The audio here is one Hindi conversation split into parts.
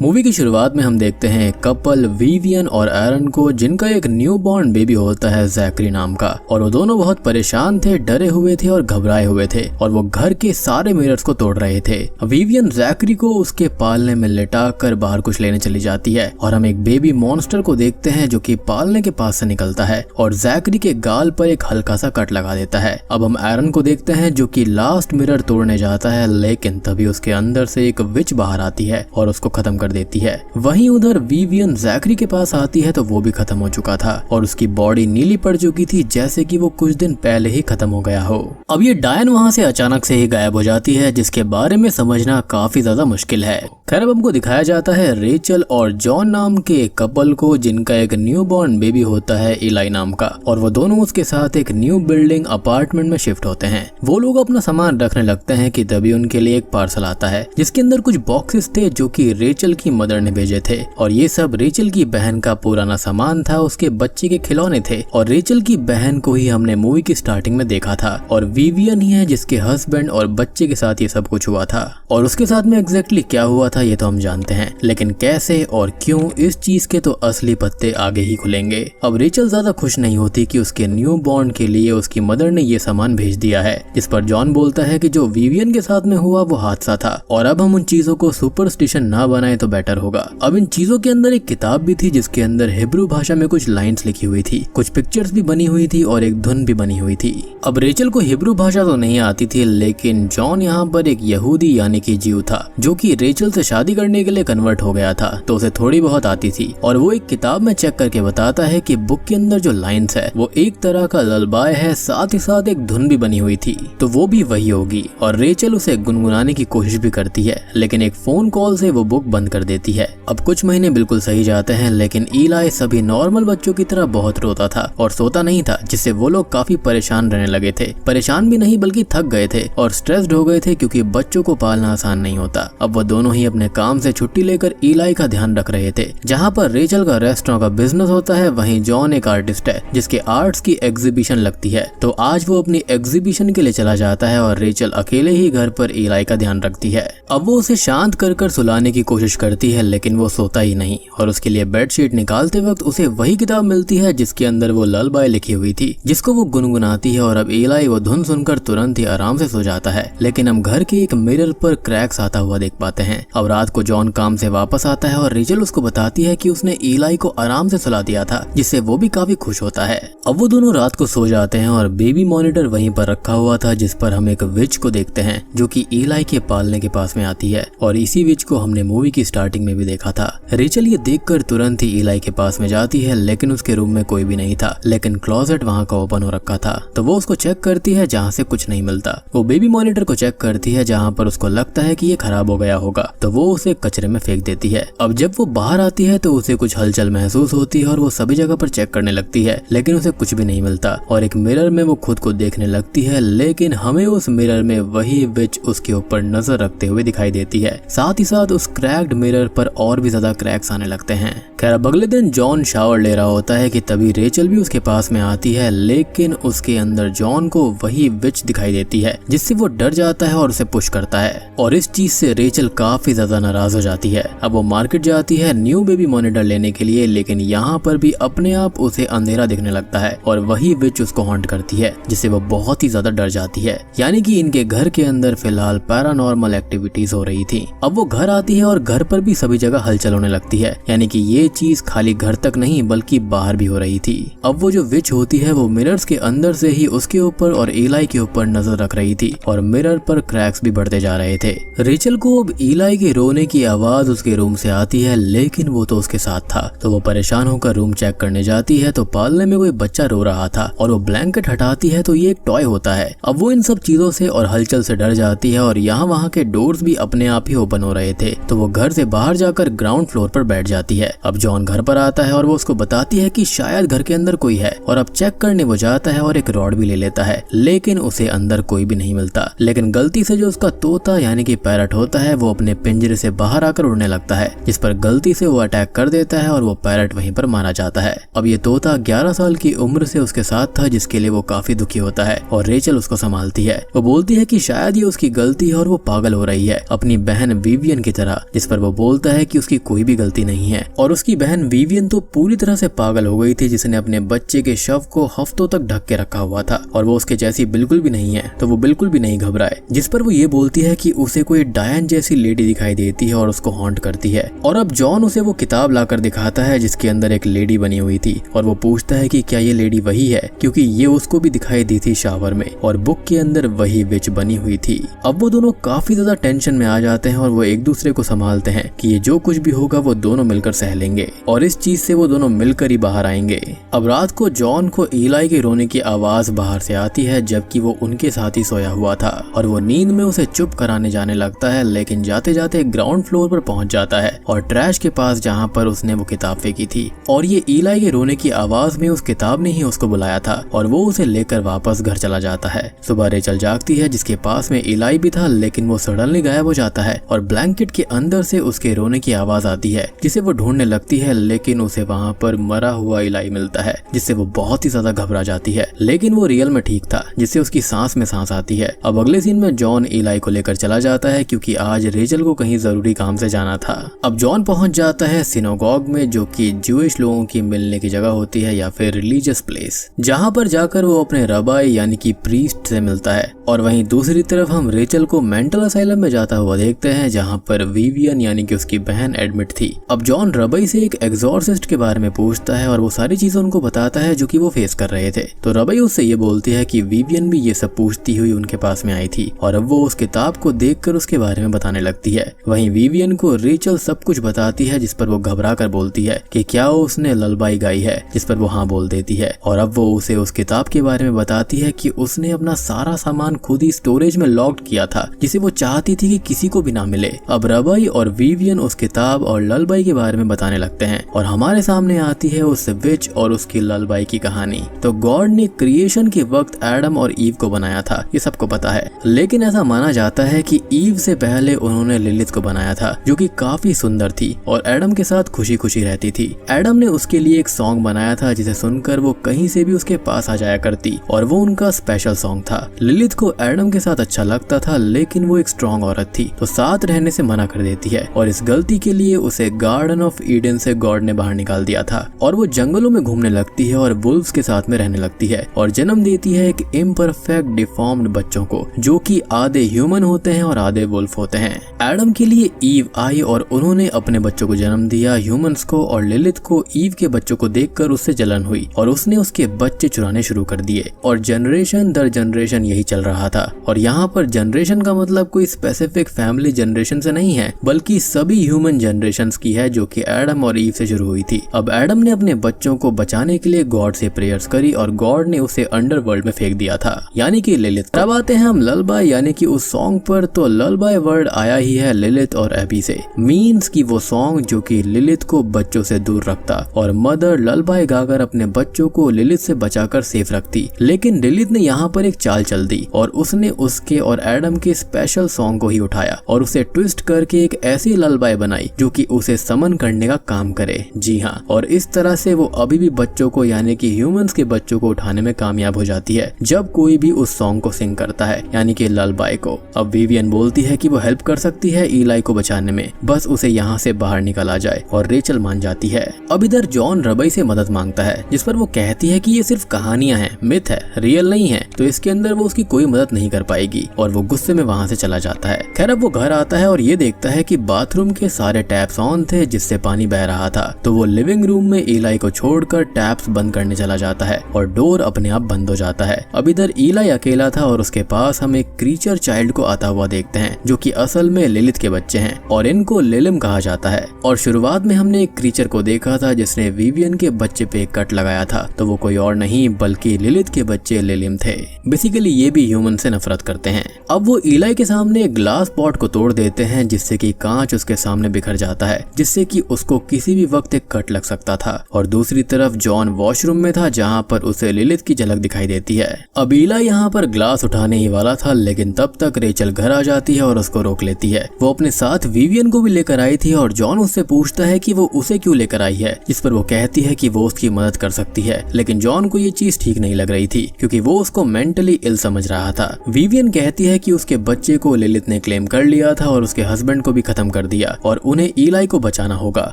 मूवी की शुरुआत में हम देखते हैं एक कपल विवियन और एरन को, जिनका एक न्यू बॉर्न बेबी होता है जैकरी नाम का। और वो दोनों बहुत परेशान थे, डरे हुए थे और घबराए हुए थे, और वो घर के सारे मिरर्स को तोड़ रहे थे। विवियन जैकरी को उसके पालने में लिटा कर बाहर कुछ लेने चली जाती है और हम एक बेबी मॉन्स्टर को देखते हैं जो कि पालने के पास से निकलता है और जैकरी के गाल पर एक हल्का सा कट लगा देता है। अब हम एरन को देखते हैं जो कि लास्ट मिरर तोड़ने जाता है, लेकिन तभी उसके अंदर से एक विच बाहर आती है और उसको खत्म कर देती है। वहीं उधर विवियन जैकरी के पास आती है तो वो भी खत्म हो चुका था और उसकी बॉडी नीली पड़ चुकी थी, जैसे कि वो कुछ दिन पहले ही खत्म हो गया हो। अब ये डायन वहां से अचानक से ही गायब हो जाती है, जिसके बारे में समझना काफी ज्यादा मुश्किल है। खैर, अब हमको दिखाया जाता है रेचल और जॉन नाम के कपल को, जिनका एक न्यू बॉर्न बेबी होता है इलाई नाम का, और वो दोनों उसके साथ एक न्यू बिल्डिंग अपार्टमेंट में शिफ्ट होते हैं। वो लोग अपना सामान रखने लगते हैं कि तभी उनके लिए एक पार्सल आता है, जिसके अंदर कुछ बॉक्सेस थे जो कि रेचल की मदर ने भेजे थे, और ये सब रेचल की बहन का पुराना सामान था, उसके बच्चे के खिलौने थे। और रेचल की बहन को ही हमने मूवी की स्टार्टिंग में देखा था, और विवियन ही है जिसके हस्बैंड और बच्चे के साथ ये सब कुछ हुआ था। और उसके साथ में एग्जैक्टली क्या हुआ था ये तो हम जानते हैं, लेकिन कैसे और क्यों, इस चीज के तो असली पत्ते आगे ही खुलेंगे। अब रेचल ज्यादा खुश नहीं होती कि उसके न्यू बॉर्न के लिए उसकी मदर ने ये सामान भेज दिया है, जिस पर जॉन बोलता है कि जो विवियन के साथ में हुआ वो हादसा था और अब हम उन चीजों को सुपरस्टिशन ना बनाए तो बेटर होगा। अब इन चीजों के अंदर एक किताब भी थी जिसके अंदर हिब्रू भाषा में कुछ लाइंस लिखी हुई थी, कुछ पिक्चर्स भी बनी हुई थी और एक धुन भी बनी हुई थी। अब रेचल को हिब्रू भाषा तो नहीं आती थी, लेकिन जॉन यहाँ पर एक यहूदी यानी कि जीव था जो कि रेचल से शादी करने के लिए कन्वर्ट हो गया था, तो उसे थोड़ी बहुत आती थी। और वो एक किताब में चेक करके बताता है कि बुक के अंदर जो लाइंस है वो एक तरह का ललबाय है, साथ ही साथ एक धुन भी बनी हुई थी, तो वो भी वही होगी। और रेचल उसे गुनगुनाने की कोशिश भी करती है, लेकिन एक फोन कॉल से वो बुक बंद कर देती है। अब कुछ महीने बिल्कुल सही जाते हैं, लेकिन इलाई सभी नॉर्मल बच्चों की तरह बहुत रोता था और सोता नहीं था, जिससे वो लोग काफी परेशान रहने लगे थे। परेशान भी नहीं बल्कि थक गए थे और स्ट्रेस्ड हो गए थे, क्योंकि बच्चों को पालना आसान नहीं होता। अब वो दोनों ही अपने काम से छुट्टी लेकर इलाई का ध्यान रख रहे थे। जहाँ पर रेचल का रेस्टोरेंट का बिजनेस होता है, वहीं जॉन एक आर्टिस्ट है जिसके आर्ट्स की एग्जीबिशन लगती है, तो आज वो अपनी एग्जीबिशन के लिए चला जाता है और रेचल अकेले ही घर पर इलाई का ध्यान रखती है। अब वो उसे शांत कर सुलाने की कोशिश करती है, लेकिन वो सोता ही नहीं, और उसके लिए बेडशीट निकालते वक्त उसे वही किताब मिलती है जिसके अंदर वो ललबाय लिखी हुई थी, जिसको वो गुनगुनाती है। और अब इलाई वो धुन सुनकर तुरंत ही आराम से सो जाता है, लेकिन हम घर के एक मिरर पर क्रैक्स आता हुआ देख पाते हैं। अब रात को जॉन काम से वापस आता है और रेचल उसको बताती है कि उसने इलाई को आराम से सुला दिया था, जिससे वो भी काफी खुश होता है। अब वो दोनों रात को सो जाते हैं और बेबी मॉनिटर वहीं पर रखा हुआ था, जिस पर हम एक विच को देखते हैं जो कि इलाई के पालने के पास में आती है, और इसी विच को हमने मूवी की स्टार्टिंग में भी देखा था। रेचल ये देखकर तुरंत ही इलाई के पास में जाती है, लेकिन उसके रूम में कोई भी नहीं था, लेकिन क्लोजेट वहाँ का ओपन हो रखा था, तो वो उसको चेक करती है जहाँ से कुछ नहीं मिलता। वो बेबी मॉनिटर को चेक करती है जहाँ पर उसको लगता है कि ये खराब हो गया होगा, तो वो उसे कचरे में फेंक देती है। अब जब वो बाहर आती है तो उसे कुछ हलचल महसूस होती है और वो सभी जगह पर चेक करने लगती है, लेकिन उसे कुछ भी नहीं मिलता। और एक मिरर में वो खुद को देखने लगती है, लेकिन हमें उस मिरर में वही विच उसके ऊपर नजर रखते हुए दिखाई देती है। साथ ही साथ उस क्रैक्ड मिरर पर और भी ज्यादा क्रैक्स आने लगते हैं। खैर, अब अगले दिन जॉन शावर ले रहा होता है कि तभी रेचल भी उसके पास में आती है, लेकिन उसके अंदर जॉन को वही विच दिखाई देती है, जिससे वो डर जाता है और उसे पुश करता है। और इस चीज से रेचल काफी ज्यादा नाराज हो जाती है। अब वो मार्केट जाती है न्यू बेबी मॉनिटर लेने के लिए, लेकिन यहाँ पर भी अपने आप उसे अंधेरा दिखने लगता है और वही विच उसको हॉन्ट करती है, जिससे वो बहुत ही ज्यादा डर जाती है। यानी कि इनके घर के अंदर फिलहाल पैरानॉर्मल एक्टिविटीज हो रही थी। अब वो घर आती है और घर पर भी सभी जगह हलचल होने लगती है, यानी कि ये चीज खाली घर तक नहीं बल्कि बाहर भी हो रही थी। अब वो जो विच होती है वो मिरर्स के अंदर से ही उसके ऊपर और इलाई के ऊपर नजर रख रही थी, और मिरर पर क्रैक्स भी बढ़ते जा रहे थे। रेचल को अब इलाई के रोने की आवाज उसके रूम से आती है, लेकिन वो तो उसके साथ था, तो वो परेशान होकर रूम चेक करने जाती है तो पालने में कोई बच्चा रो रहा था, और वो ब्लैंकेट हटाती है तो ये एक टॉय होता है। अब वो इन सब चीजों से और हलचल से डर जाती है, और यहाँ वहाँ के डोर्स भी अपने आप ही ओपन हो रहे थे, तो वो घर से बाहर जाकर ग्राउंड फ्लोर पर बैठ जाती है। अब जॉन घर पर आता है और वो उसको बताती है कि शायद घर के अंदर कोई है, और अब चेक करने वो जाता है और एक रॉड भी ले लेता है, लेकिन उसे अंदर कोई भी नहीं मिलता। लेकिन गलती से जो उसका तोता यानी कि पैरट होता है वो अपने पिंजरे पिंजरे से बाहर आकर उड़ने लगता है, जिस पर गलती से वो अटैक कर देता है और वो पैरट वहीं पर मारा जाता है। अब ये तोता 11 साल की उम्र से उसके साथ था, जिसके लिए वो काफी दुखी होता है और रेचल उसको संभालती है। वो बोलती है कि शायद ये उसकी गलती है और वो पागल हो रही है अपनी बहन विवियन की तरह, जिस पर वो बोलता है कि उसकी कोई भी गलती नहीं है। और उसकी बहन विवियन तो पूरी तरह से पागल हो गई थी, जिसने अपने बच्चे के शव को हफ्तों तक ढक के रखा हुआ था और वो उसके जैसी बिल्कुल भी नहीं है, तो वो बिल्कुल भी नहीं घबराए। जिस पर वो ये बोलती है कि उसे कोई डायन जैसी लेडी दिखाई देती है और उसको हॉन्ट करती है। और अब जॉन उसे वो किताब लाकर दिखाता है जिसके अंदर एक लेडी बनी हुई थी और वो पूछता है कि क्या ये लेडी वही है, क्योंकि ये उसको भी दिखाई दी थी शावर में और बुक के अंदर वही विच बनी हुई थी। अब वो दोनों काफी ज्यादा टेंशन में आ जाते हैं और वो एक दूसरे को संभालते हैं कि ये जो कुछ भी होगा वो दोनों मिलकर सह लेंगे और इस चीज से वो दोनों मिलकर ही बाहर आएंगे। अब रात को जॉन को ईलाई के रोने की आवाज बाहर से आती है, जबकि वो उनके साथ ही सोया हुआ था और वो नींद में उसे चुप कराने जाने लगता है, लेकिन जाते जाते ग्राउंड फ्लोर पर पहुंच जाता है और ट्रैश के पास जहां पर उसने वो किताब फेंकी थी। और ये ईलाई के रोने की आवाज में उस किताब ने ही उसको बुलाया था और वो उसे लेकर वापस घर चला जाता है। सुबह रेचल जागती है जिसके पास में ईलाई भी था, लेकिन वो सडनली गायब हो जाता है और ब्लैंकेट के अंदर से उसके रोने की आवाज आती है, जिसे वो ढूंढने लगती है, लेकिन उसे वहाँ पर मरा हुआ ईलाई मिलता है, जिससे वो बहुत ही ज्यादा घबरा जाती है। लेकिन वो रियल में ठीक था, जिससे उसकी सांस में सांस आती है। अब अगले सीन में जॉन ईलाई को लेकर चला जाता है क्योंकि आज रेचल को कहीं जरूरी काम से जाना था। अब जॉन पहुंच जाता है सिनेगॉग में, जो कि ज्यूइश लोगों की मिलने की जगह होती है या फिर रिलीजियस प्लेस, जहां पर जाकर वो अपने रबाई यानी कि प्रीस्ट से मिलता है। और वहीं दूसरी तरफ हम रेचल को मेंटल असाइलम में जाता हुआ देखते हैं, जहां पर विवियन यानी कि उसकी बहन एडमिट थी। अब जॉन रबाई से एक एग्जॉर्सिस्ट के बारे में पूछता है और वो सारी चीजें उनको बताता है जो कि वो फेस कर रहे थे। तो रबाई उससे ये बोलती है कि विवियन भी ये सब पूछती हुई उनके पास में आई थी और अब वो उस किताब को देखकर उसके बारे में बताने लगती है। वहीं विवियन को रेचल सब कुछ बताती है, जिस पर वो घबरा कर बोलती है कि क्या उसने ललबाई गाई है, जिस पर वो हाँ बोल देती है। और अब वो उसे उस किताब के बारे में बताती है कि उसने अपना सारा सामान खुद ही स्टोरेज में लॉक्ड किया था, जिसे वो चाहती थी कि किसी को भी ना मिले। अब रबाई और विवियन उस किताब और ललबाई के बारे में बताने लगते हैं और हमारे सामने आती है उस विच और उसकी ललबाई की कहानी। तो गॉड ने क्रिएशन के वक्त एडम और ईव को बनाया था, ये सबको पता है, लेकिन ऐसा माना जाता है कि ईव से पहले उन्होंने लिलिथ को बनाया था, जो कि काफी सुंदर थी और एडम के साथ खुशी खुशी रहती थी। एडम ने उसके लिए एक सॉन्ग बनाया था जिसे सुनकर वो कहीं से भी उसके पास आ जाया करती और वो उनका स्पेशल सॉन्ग था। लिलिथ को एडम के साथ अच्छा लगता था, लेकिन वो एक स्ट्रॉन्ग औरत थी तो साथ रहने से मना कर देती है और इस गलती के लिए उसे गार्डन ऑफ ईडन से गॉड ने बाहर निकाल दिया था और वो जंगलों में घूमने लगती है और वुल्व्स के साथ में रहने लगती है और जन्म देती है एक इम्परफेक्ट डिफॉर्म्ड बच्चों को, जो कि आधे ह्यूमन होते हैं और आधे वुल्फ होते हैं। एडम के लिए ईव आई और उन्होंने अपने बच्चों को जन्म दिया, ह्यूमंस को, और लिलिथ को ईव के बच्चों को देखकर उससे जलन हुई और उसने उसके बच्चे चुराने शुरू कर दिए और जनरेशन दर जनरेशन यही चल रहा था। और यहाँ पर जनरेशन का मतलब कोई स्पेसिफिक फैमिली जनरेशन से नहीं है, बल्कि सभी ह्यूमन जनरेशंस की है, जो कि एडम और ईव से शुरू हुई थी। अब एडम ने अपने बच्चों को बचाने के लिए गॉड से प्रेयर्स करी और गॉड ने उसे अंडरवर्ल्ड में फेंक दिया था, यानी कि लिलिथ। अब आते हैं हम ललबाई यानी कि उस सॉन्ग पर। तो ललबाई वर्ड आया ही है लिलिथ और एबी से, मीन्स कि वो सॉन्ग जो कि लिलिथ को बच्चों से दूर रखता और मदर ललबाई गाकर अपने बच्चों को लिलिथ से बचाकर सेफ रखती। लेकिन लिलिथ ने यहाँ पर एक चाल चल दी और उसने उसके और एडम के स्पेशल सॉन्ग को ही उठाया और उसे ट्विस्ट करके एक ऐसी ललबाई बनाई जो कि उसे समन करने का काम करे। जी हाँ, और इस तरह से वो अभी भी बच्चों को यानी कि ह्यूमंस के बच्चों को उठाने में कामयाब हो जाती है जब कोई भी उस सॉन्ग को सिंग करता है, यानी कि ललबाई को। अब विवियन बोलती है कि वो हेल्प कर सकती है ईलाई को बचाने में, बस उसे यहाँ से बाहर निकाला जाए और रेचल मान जाती है। अब इधर जॉन रबाई से मदद मांगता है, जिस पर वो कहती है कि ये सिर्फ कहानियां हैं, मिथ है, रियल नहीं है, तो इसके अंदर वो उसकी कोई मदद नहीं कर पाएगी और वो गुस्से में वहाँ से चला जाता है। खैर अब वो घर आता है और ये देखता है कि बाथरूम के सारे टैप्स ऑन थे जिससे पानी बह रहा था, तो वो लिविंग रूम में ईलाई को छोड़कर टैप्स बंद करने चला जाता है और डोर अपने आप बंद हो जाता है। अब इधर ईलाई अकेला था और उसके पास हम एक क्रीचर चाइल्ड को आता हुआ देखते हैं, जो कि असल में लिलिथ के बच्चे हैं और इनको लिलिम कहा जाता है। और शुरुआत में हमने एक क्रीचर को देखा था जिसने विवियन के बच्चे पे कट लगाया था, तो वो कोई और नहीं बल्कि लिलिथ के बच्चे लिलिम थे। बेसिकली ये भी ह्यूमन से नफरत करते हैं। अब वो ईलाई के सामने एक ग्लास पॉट को तोड़ देते हैं जिससे कि कांच उसके सामने बिखर जाता है, जिससे कि उसको किसी भी वक्त एक कट लग सकता था। और दूसरी तरफ जॉन वॉशरूम में था जहाँ पर उसे लिलिथ की झलक दिखाई देती है। अब ईलाई यहाँ पर ग्लास उठाने ही वाला था, लेकिन तब तक रेचल घर आ जाती है और उसको रोक लेती है। वो वो अपने साथ विवियन को भी लेकर आई थी और जॉन उससे पूछता है कि वो उसे क्यों लेकर आई है, जिस पर वो कहती है कि वो उसकी मदद कर सकती है। लेकिन जॉन को ये चीज ठीक नहीं लग रही थी क्योंकि वो उसको मेंटली इल समझ रहा था। विवियन कहती है कि उसके बच्चे को लिलिथ ने क्लेम कर लिया था और उसके हस्बैंड को भी खत्म कर दिया और उन्हें ईलाई को बचाना होगा।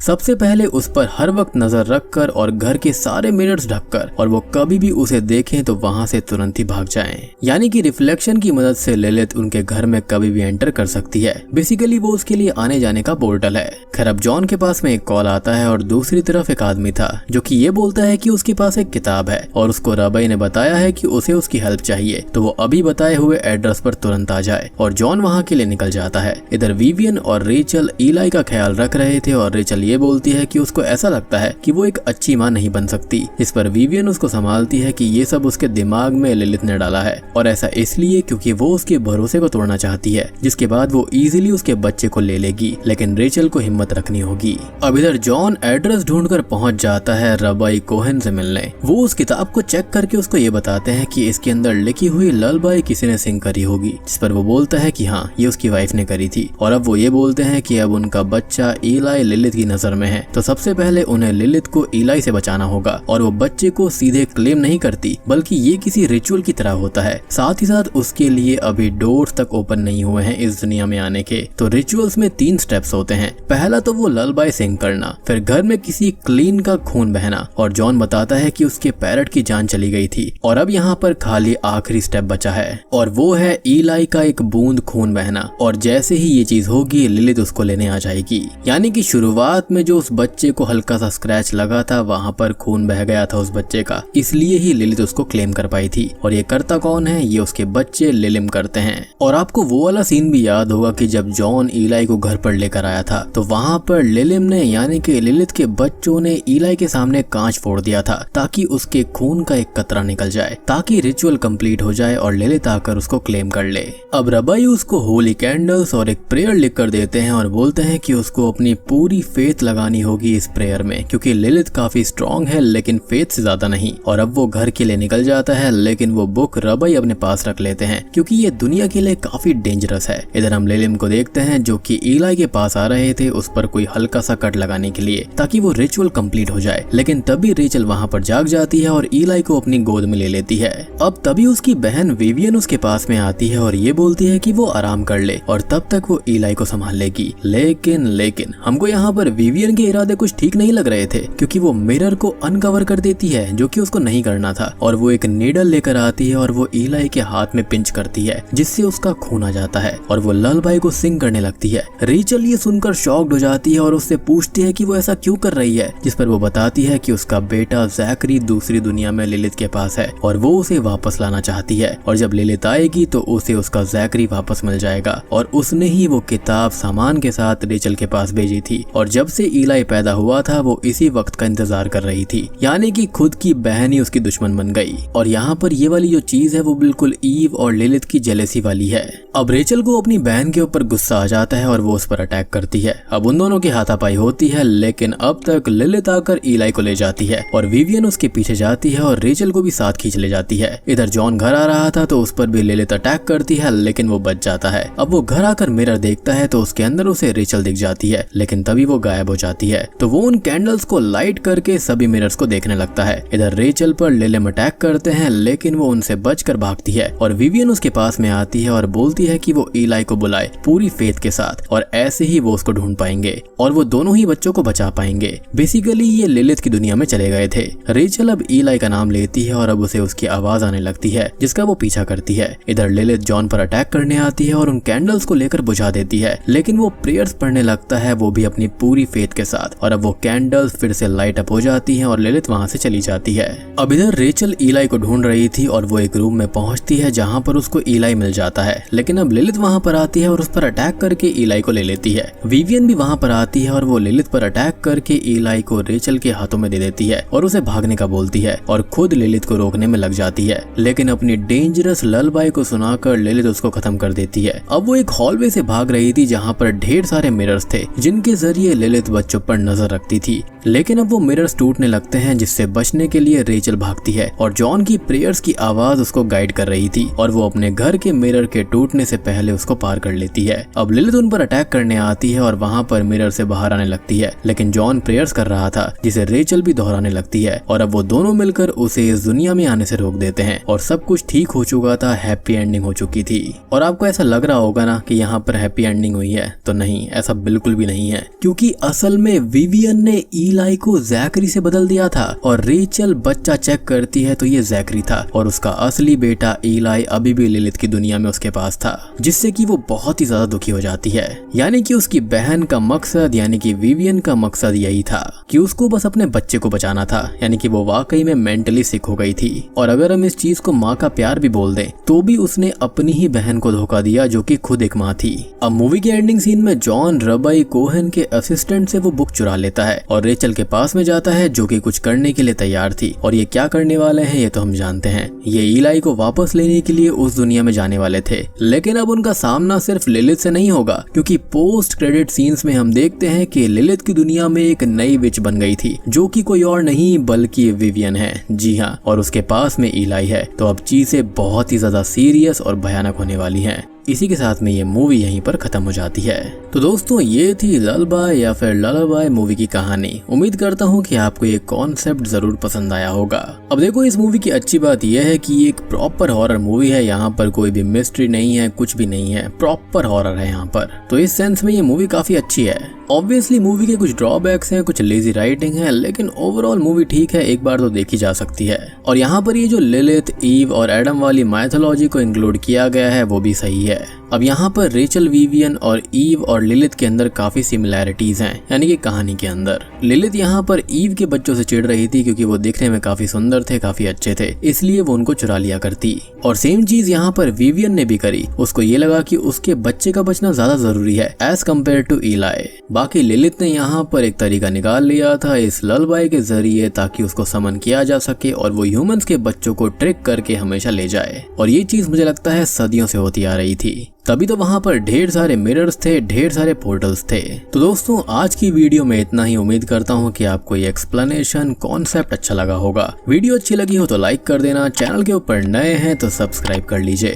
सबसे पहले उस पर हर वक्त नजर रखकर और घर के सारे मिरर्स ढककर, और वो कभी भी उसे देखें तो वहां से तुरंत ही भाग जाएं। यानी कि रिफ्लेक्शन की मदद से लिलिथ उनके घर में कभी भी एंटर कर सकती है। बेसिकली वो उसके लिए आने जाने का पोर्टल है। खैर अब जॉन के पास में एक कॉल आता है और दूसरी तरफ एक आदमी था जो कि ये बोलता है कि उसके पास एक किताब है और उसको रबई ने बताया है कि उसे उसकी हेल्प चाहिए, तो वो अभी बताए हुए एड्रेस पर तुरंत आ जाए और जॉन वहाँ के लिए निकल जाता है। इधर विवियन और रेचल ईलाई का ख्याल रख रहे थे और रेचल ये बोलती है कि उसको ऐसा लगता है कि वो एक अच्छी माँ नहीं बन सकती। इस पर विवियन उसको संभालती है कि ये सब उसके दिमाग में लिलिथ ने डाला है और ऐसा इसलिए क्योंकि वो उसके भरोसे को तोड़ना चाहती है, जिसके बाद वो इजीली उसके बच्चे को ले लेगी, लेकिन रेचल को हिम्मत रखनी होगी। अब इधर जॉन एड्रेस ढूंढकर पहुंच जाता है रबाई कोहेन से मिलने। वो उस किताब को चेक करके उसको ये बताते हैं कि इसके अंदर लिखी हुई ललबाई किसी ने सिंग करी होगी, जिस पर वो बोलता है कि हाँ ये उसकी वाइफ ने करी थी। और अब वो ये बोलते हैं कि अब उनका बच्चा ईलाई लिलिथ की नजर में है, तो सबसे पहले उन्हें लिलिथ को ईलाई से बचाना होगा। और वो बच्चे को सीधे क्लेम नहीं करती बल्कि ये किसी रिचुअल की तरह होता है। साथ ही साथ उसके लिए अभी डोर्स तक ओपन नहीं हुए हैं इस दुनिया में आने के। तो रिचुअल्स में 3 स्टेप्स होते हैं। पहला तो वो ललबाई सिंग करना, फिर घर में किसी क्लीन का खून बहना, और जॉन बताता है कि उसके पैरट की जान चली गई थी और अब यहाँ पर खाली आखिरी स्टेप बचा है और वो है ईलाई का एक बूंद खून बहना। और जैसे ही ये चीज होगी लिलिथ उसको लेने आ जाएगी। यानी कि शुरुआत में जो उस बच्चे को हल्का सा स्क्रैच लगा था वहाँ पर खून बह गया था उस बच्चे का, इसलिए ही लिलिथ उसको क्लेम कर पाई थी। और ये करता कौन है? ये उसके बच्चे लिलिम करते हैं। और आपको वो वाला सीन भी याद होगा कि जब जॉन ईलाई को घर पर लेकर आया था तो वहाँ पर लिलिम ने यानी कि लिलिथ के बच्चों ने ईलाई के सामने कांच फोड़ दिया था ताकि उसके खून का एक कतरा निकल जाए, ताकि रिचुअल कंप्लीट हो जाए और लिलिथ आकर उसको क्लेम कर ले। अब रबाई उसको होली कैंडल्स और एक प्रेयर लिख कर देते हैं और बोलते हैं कि उसको अपनी पूरी फेथ लगानी होगी इस प्रेयर में, क्योंकि लिलिथ काफी स्ट्रॉन्ग है लेकिन फेथ से ज्यादा नहीं। और अब वो घर के लिए निकल जाता है, लेकिन वो बुक रबाई अपने पास रख लेते हैं क्योंकि ये दुनिया के लिए काफी डेंजरस है। इधर हम लिलिम को देखते हैं जो कि ईलाई के पास आ रहे थे उस पर कोई हल्का सा कट लगाने के लिए ताकि वो रिचुअल कंप्लीट हो जाए। लेकिन तभी रेचल वहाँ पर जाग जाती है और ईलाई को अपनी गोद में ले लेती है। अब तभी उसकी बहन विवियन उसके पास में आती है और ये बोलती है कि वो आराम कर ले और तब तक वो ईलाई को संभाल लेगी। लेकिन हमको यहाँ पर विवियन के इरादे कुछ ठीक नहीं लग रहे थे क्योंकि वो मिरर को अनकवर कर देती है जो कि उसको नहीं करना था, और वो एक नीडल लेकर आती है और वो ईलाई के हाथ में पिंच करती है जिससे उसका खून आ जाता है और वो ललबाई को सिंग करने लगती है। रेचल ये सुनकर शॉक्ड हो जाती है और उससे पूछती है कि वो ऐसा क्यों कर रही है, जिस पर वो बताती है कि उसका बेटा जैकरी दूसरी दुनिया में लिलिथ के पास है और वो उसे वापस लाना चाहती है, और जब लिलिथ आएगी तो उसे उसका जैकरी वापस मिल जाएगा। और उसने ही वो किताब सामान के साथ रेचल के पास भेजी थी और जब से ईलाई पैदा हुआ था वो इसी वक्त का इंतजार कर रही थी, यानी कि खुद की बहन ही उसकी दुश्मन बन गई। और यहाँ पर ये वाली जो चीज है वो बिल्कुल ईव और लिलिथ की जेलेसी वाली है। अब रेचल को अपनी बहन के ऊपर गुस्सा आ जाता है और वो उस पर अटैक करती है। अब उन दोनों की हाथापाई होती है, लेकिन अब तक लिलिथ आकर ईलाई को ले जाती है और विवियन उसके पीछे जाती है और रेचल को भी साथ खींच ले जाती है। इधर जॉन घर आ रहा था तो उस पर भी लिलिथ अटैक करती है, लेकिन वो बच जाता है। अब वो घर आकर मिरर देखता है तो उसके अंदर उसे रेचल दिख जाती है, लेकिन तभी वो गायब हो जाती है। तो वो उन कैंडल्स को लाइट करके सभी मिरर्स को देखने लगता है। इधर रेचल पर लिलिम अटैक करते हैं, लेकिन वो उनसे बचकर भागती है और विवियन उसके पास में आती है और बोलती है कि वो ईलाई को बुलाए पूरी फेथ के साथ, और ऐसे ही वो उसको ढूंढ पाएंगे और वो दोनों ही बच्चों को बचा पाएंगे। बेसिकली ये लिलिथ की दुनिया में चले गए थे। रेचल अब ईलाई का नाम लेती है और अब उसे उसकी आवाज आने लगती है जिसका वो पीछा करती है। इधर लिलिथ जॉन पर अटैक करने आती है और उन कैंडल्स को लेकर बुझा देती है, लेकिन वो प्रेयर्स पढ़ने लगता है, वो भी अपनी पूरी फेथ के साथ, और अब वो कैंडल्स फिर से लाइट अप हो जाती हैं और लिलिथ वहां से चली जाती है। अब इधर रेचल ईलाई को ढूंढ रही थी और वो एक रूम में पहुंचती है जहां पर उसको ईलाई मिल जाता है, लेकिन अब लिलिथ वहां पर आती है और उस पर अटैक करके ईलाई को ले लेती है। विवियन भी वहां पर आती है और वो लिलिथ पर अटैक करके ईलाई को रेचल के हाथों में दे देती है और उसे भागने का बोलती है और खुद लिलिथ को रोकने में लग जाती है, लेकिन अपनी डेंजरस ललबाई को सुनाकर लिलिथ उसको खत्म कर देती है। अब वो एक हॉलवे से भाग रही थी जहां पर ढेर सारे मिरर्स थे जिनके जरिए लिलिथ बच्चों पर नजर रखती थी, लेकिन अब वो मिरर्स टूटने लगते हैं जिससे बचने के लिए रेचल भागती है और जॉन की प्रेयर्स की आवाज उसको गाइड कर रही थी और वो अपने घर के मिरर के टूटने से पहले उसको पार कर लेती है। अब लिलिथ उन पर अटैक करने आती है और वहाँ पर मिरर से बाहर आने लगती है, लेकिन जॉन प्रेयर्स कर रहा था जिसे रेचल भी दोहराने लगती है और अब वो दोनों मिलकर उसे इस दुनिया में आने से रोक देते हैं और सब कुछ ठीक हो चुका था, हैप्पी एंडिंग हो चुकी थी। और आपको ऐसा लग रहा होगा ना कि यहाँ पर हैप्पी एंडिंग हुई है, तो नहीं, ऐसा बिल्कुल भी नहीं है, क्योंकि असल में विवियन ने ईलाई को जैकरी से बदल दिया था और रेचल बच्चा चेक करती है तो ये जैकरी था और उसका असली बेटा ईलाई अभी भी लिलिथ की दुनिया में उसके पास था, जिससे कि वो बहुत ही ज्यादा दुखी हो जाती है। यानी कि उसकी बहन का मकसद यानी कि विवियन का मकसद यही था कि उसको बस अपने बच्चे को बचाना था, यानी कि वो वाकई में मेंटली सिक हो गई थी। और अगर हम इस चीज को माँ का प्यार भी बोल दें तो भी उसने अपनी ही बहन को धोखा दिया जो कि खुद एक माँ थी। अब मूवी के एंडिंग सीन में जॉन रबाई कोहेन के असिस्टेंट से वो बुक चुरा लेता है और रेचल के पास में जाता है जो कि कुछ करने के लिए तैयार थी। और ये क्या करने वाले हैं ये तो हम जानते हैं, ये ईलाई को वापस लेने के लिए उस दुनिया में जाने वाले थे। लेकिन अब उनका सामना सिर्फ लिलिथ से नहीं होगा, क्योंकि पोस्ट क्रेडिट सीन्स में हम देखते हैं कि लिलिथ की दुनिया में एक नई विच बन गई थी जो कि कोई और नहीं बल्कि विवियन है। जी हाँ, और उसके पास में ईलाई है। तो अब चीजें बहुत ही ज्यादा सीरियस और भयानक होने वाली हैं। इसी के साथ में ये मूवी यहीं पर खत्म हो जाती है। तो दोस्तों, ये थी ललबाय या फिर ललाबाय मूवी की कहानी। उम्मीद करता हूँ कि आपको ये कॉन्सेप्ट जरूर पसंद आया होगा। अब देखो, इस मूवी की अच्छी बात यह है कि ये एक प्रॉपर हॉरर मूवी है। यहाँ पर कोई भी मिस्ट्री नहीं है, कुछ भी नहीं है, प्रॉपर हॉरर है यहाँ पर। तो इस सेंस में ये मूवी काफी अच्छी है। ऑब्वियसली मूवी के कुछ ड्रॉबैक्स हैं, कुछ लेजी राइटिंग है, लेकिन ओवरऑल मूवी ठीक है, एक बार तो देखी जा सकती है। और यहाँ पर ये जो लिलिथ, ईव और एडम वाली माइथोलॉजी को इंक्लूड किया गया है वो भी सही है। अब यहाँ पर रेचल, विवियन और ईव और लिलिथ के अंदर काफी सिमिलैरिटीज हैं, यानी कि कहानी के अंदर। लिलिथ यहाँ पर ईव के बच्चों से चिढ़ रही थी क्योंकि वो दिखने में काफी सुंदर थे, काफी अच्छे थे, इसलिए वो उनको चुरा लिया करती। और सेम चीज यहाँ पर विवियन ने भी करी। उसको ये लगा कि उसके बच्चे का बचना ज्यादा जरूरी है एज कम्पेयर टू ईलाई। बाकी लिलिथ ने यहाँ पर एक तरीका निकाल लिया था इस ललबाय के जरिए ताकि उसको समन किया जा सके और वो ह्यूमंस के बच्चों को ट्रिक करके हमेशा ले जाए। और ये चीज मुझे लगता है सदियों से होती आ रही थी, तभी तो वहां पर ढेर सारे मिरर्स थे, ढेर सारे पोर्टल्स थे। तो दोस्तों, आज की वीडियो में इतना ही। उम्मीद करता हूं कि आपको ये एक्सप्लेनेशन कॉन्सेप्ट अच्छा लगा होगा। वीडियो अच्छी लगी हो तो लाइक कर देना, चैनल के ऊपर नए हैं तो सब्सक्राइब कर लीजिए।